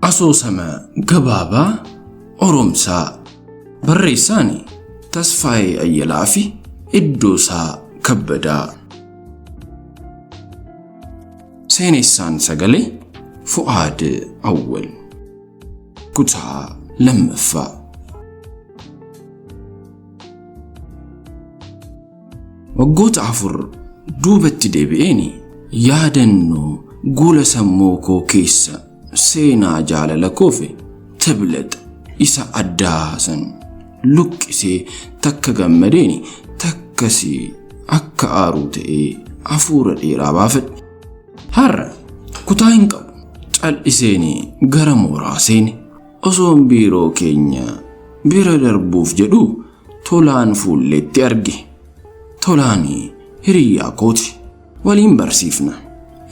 Asoosama gabaabaa Oromsaa barreessaanii Tasfaayee Ayyalaa fi Iddoosaa Kabbadaa. Seenessaan sagalee Fu'aad Awwal. Kutaa lammaffaa. Waggoota 4 duubatti deebi'eeni yaadannoo guula sammuu koo keessa seenaa jaalala koofe Tiblet isa addaa san luqqisee takka gammadeeni takkasii akka aaruu ta'ee hafuura dheeraa baafadhe. Har'a kutaa hin qabu cal'iseeni gara mooraa seene osoon biiroo keenya bira darbuuf jedhu Tolaan fuulleetti arge. Tolaanii hiriyaa kooti waliin barsiifna.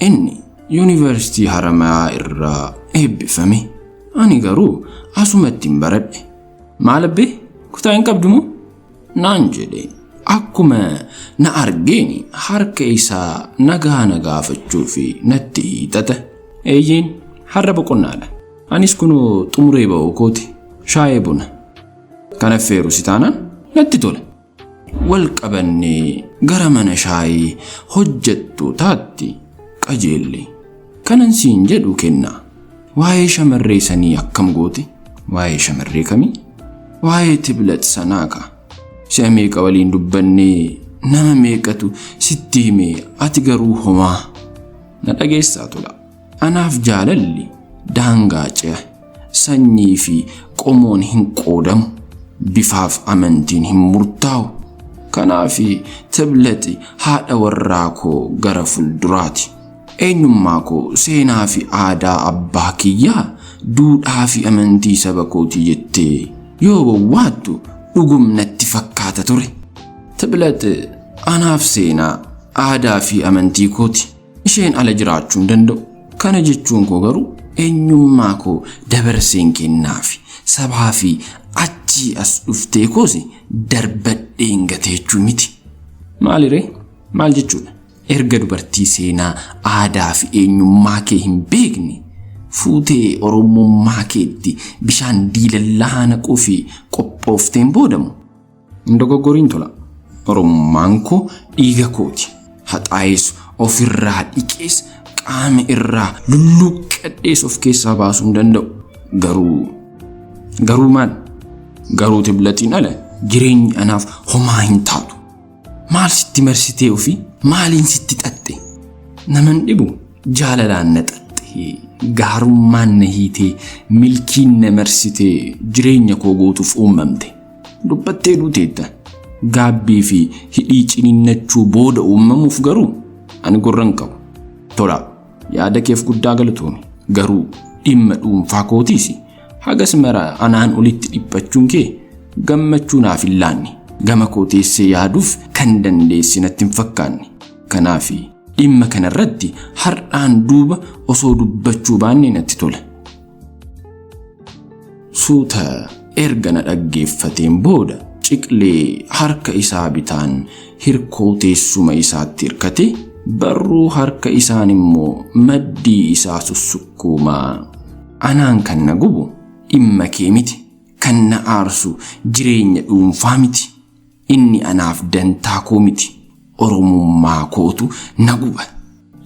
Inni yuunivarsiitii Haramayaa irraa eebbifame. Ani garuu asumatti hin baradhe. Maal abbee kutaa hin qabdu moo? Naan jedhe. Akkuma na argeeni harka isaa nagaa gaafachuu fi natti hiixata. Eeyyeen har'a boqonnaadha. Anis kunoo xumuree ba'uu kooti. Shaayee buna. Kan affeeru si taanaan natti tola. Wal qabannee gara mana shaayii hojjettootaatti qajeelle. Kanan siin jedhu kennaa. Waa'ee shamarree sanii akkam goote? Waa'ee shamarree kamii? Waa'ee Tiblet sanaa ka. Si'a meeqa waliin dubbannee nama meeqatu sitti himee ati garuu homaa. Na dhageessaa tola. Anaaf jaalalli daangaa ce'a. Sanyii fi qomoon hin qoodamu. Bifaaf amantiin hin murtaa'u. Kanaafi Tiblet haadha warraa koo gara fuulduraati. Eenyummaa koo seenaa fi aadaa abbaa kiyyaa duudhaa fi amantii saba kootii jettee yoo bawwaattu dhugum natti fakkaata ture. Tiblet anaaf seenaa aadaa fi amantii kooti. Isheen ala jiraachuu hin danda'u. Kana jechuun koo garuu eenyummaa koo dabarseen kennaafi sabaa fi achii as dhuftee koosi darbadheen gateechuu miti. Maaliree? Maal jechuudha? Erga dubartii seenaa aadaa fi eenyummaa kee hin beekne fuutee oromummaa keetti bishaan diilallaa naquu fi qophoofteen boodamu. Dogoggoriin tola. Oromummaan koo dhiiga kooti. Haxaa'ees ofirraa dhiqees qaama irraa lulluqqadhees of keessaa baasuu hin danda'u. Garuu maal? Garuu Tibletiin ala jireenyi anaaf homaa hin taatu. Maal sitti marsitee ofii? Maaliin sitti xaxxe? Naman dhibu jaalalaan na xaxxe. Gaarummaan na hiitee milkiin na marsitee jireenya koo guutuuf uumamte. Dubbattee duuteetta. Gaabbii fi hidhii ciniinnachuu booda uumamuuf garuu ani gurran qabu. Tola yaada keef guddaa galatoomi. Garuu dhimma dhuunfaa kootiisi. Hagas mara anaan olitti dhiphachuun kee gammachuu naaf hin laanne. Gama koo teessee yaaduuf kan dandeessi natti hin fakkaanne. Kanaafi dhimma kanarratti har'aan duuba osoo dubbachuu baanne natti tola. Suuta erga na dhaggeeffateen booda ciqlee harka isaa bitaan hirkoo teessuma isaatti hirkate barruu harka isaan immoo maddii isaa sussukkuumaa. Anaan kan na gubu dhimma kee miti. Kan na aarsu jireenya dhuunfaa miti. Inni anaaf dantaa koo miti. Oromummaa kootu na guba.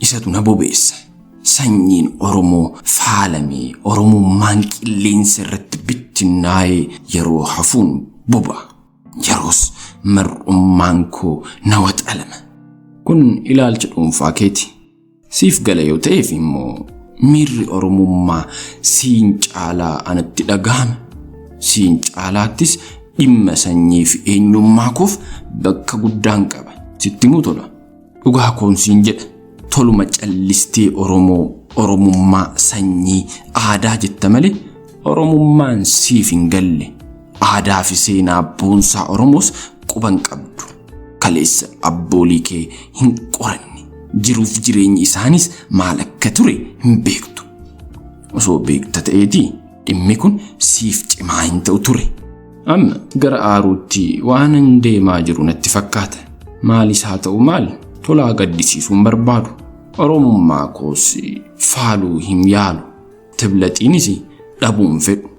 Isatu na bobeessa. Sanyiin Oromoo faalamee Oromummaan qilleensa irratti bittinnaa'ee yeroo hafuun boba. Yeroos mar'ummaan koo na waxalama. Kun ilaalcha dhuunfaa keeti. Siif gala yoo ta'eef immoo miirri Oromummaa siin caalaa anatti dhagahama. Siin caalaattis dhimma sanyii fi eenyummaa koof bakka guddaan qaba. Sitti muu tola. Dhugaa koon siin jedha. Toluma callistee Oromummaa sanyii aadaa jetta malee Oromummaan siif hin galle. Aadaa fi seenaa boonsaa Oromoos quban qabdu. Kaleessa abboolii kee hin qoranne. Jiruuf jireenyi isaanis maal akka ture hin beektu. Osoo beekta ta'eetii dhimmi kun siif cimaa hin ta'u ture. Amma gara aaruutti waan hin deemaa jiru natti fakkaata. Maalis haa ta'u maal tolaa gaddisiisuun barbaadu. Oromummaa koos faaluu hin yaalu. Tibletiinis dhabuun fedhu.